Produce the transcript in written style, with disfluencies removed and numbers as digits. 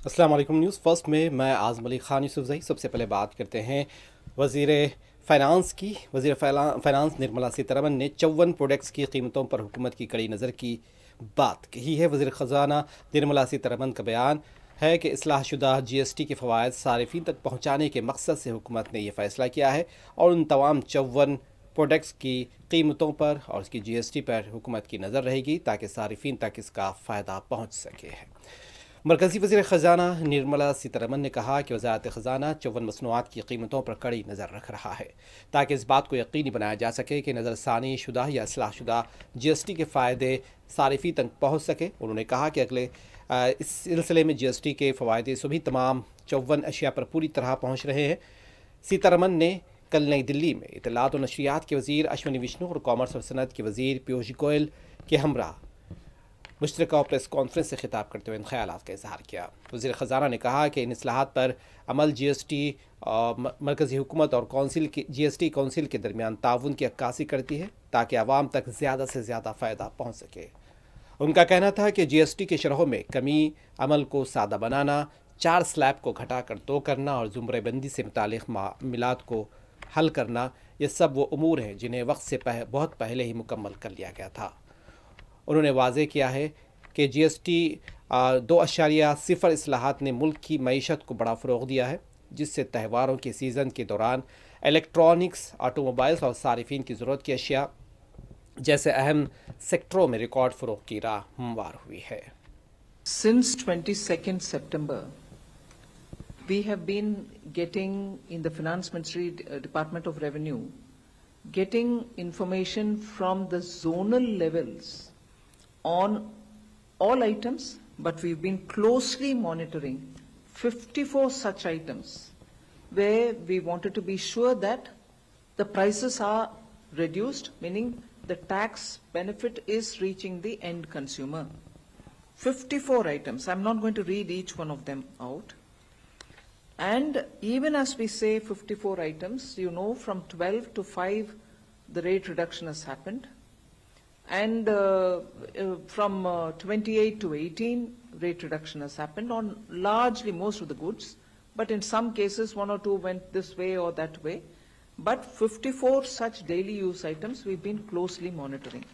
السلام علیکم۔ News first میں اعظم علی خان یوسفزئی۔ سب سے پہلے بات کرتے ہیں وزیر فائنانس کی۔ وزیر فائنانس نرملا سیتارمن نے 54 پروڈکٹس کی قیمتوں پر حکومت کی کڑی نظر کی بات کہی ہے۔ وزیر خزانہ نرملا سیتارمن کا بیان ہے کہ اصلاح شدہ جی ایس ٹی کے فوائد صارفین تک پہنچانے کے مقصد سے حکومت نے یہ فیصلہ کیا ہے اور ان تمام 54 پروڈکٹس کی قیمتوں پر اور اس کی جی ایس ٹی پر حکومت کی نظر رہے گی تاکہ صارفین تک اس کا فائدہ پہنچ سکے۔ مرکزی وزیر خزانہ نرملا سیتارمن نے کہا کہ وزارت خزانہ 54 مصنوعات کی قیمتوں پر کڑی نظر رکھ رہا ہے تاکہ اس بات کو یقینی بنایا جا سکے کہ نظر ثانی شدہ یا اصلاح شدہ جی ایس ٹی کے فائدے صارفین تک پہنچ سکے۔ انہوں نے کہا کہ اس سلسلے میں جی ایس ٹی کے فوائد سبھی تمام 54 اشیاء پر پوری طرح پہنچ رہے ہیں۔ سیتارمن نے کل نئی دلی میں اطلاعات و نشریات کے وزیر اشونی وشنو اور کامرس اور صنعت کے وزیر پیوش گوئل کے ہمراہ مشترکہ پریس کانفرنس سے خطاب کرتے ہوئے ان خیالات کا اظہار کیا۔ وزیر خزانہ نے کہا کہ ان اصلاحات پر عمل جی ایس ٹی مرکزی حکومت اور جی ایس ٹی کونسل کے درمیان تعاون کی عکاسی کرتی ہے تاکہ عوام تک زیادہ سے زیادہ فائدہ پہنچ سکے۔ ان کا کہنا تھا کہ جی ایس ٹی کے شرحوں میں کمی، عمل کو سادہ بنانا، 4 سلیب کو گھٹا کر 2 کرنا اور زمرہ بندی سے متعلق معاملات کو حل کرنا، یہ سب وہ امور ہیں جنہیں وقت سے بہت پہلے ہی مکمل کر لیا گیا تھا۔ انہوں نے واضح کیا ہے کہ جی ایس ٹی 2.0 اصلاحات نے ملک کی معیشت کو بڑا فروغ دیا ہے، جس سے تہواروں کے سیزن کے دوران الیکٹرانکس، آٹو موبائلز اور صارفین کی ضرورت کی اشیاء جیسے اہم سیکٹروں میں ریکارڈ فروغ کی راہ ہموار ہوئی ہے۔ Since 22nd September, we have been getting in the Finance Ministry Department of Revenue, getting information from the zonal levels on all items, but we've been closely monitoring 54 such items where we wanted to be sure that the prices are reduced, meaning the tax benefit is reaching the end consumer. 54 items. I'm not going to read each one of them out. And even as we say 54 items, you know, from 12 to 5, the rate reduction has happened. And from 28 to 18, rate reduction has happened on largely most of the goods. But in some cases, 1 or 2 went this way or that way. But 54 such daily use items we've been closely monitoring.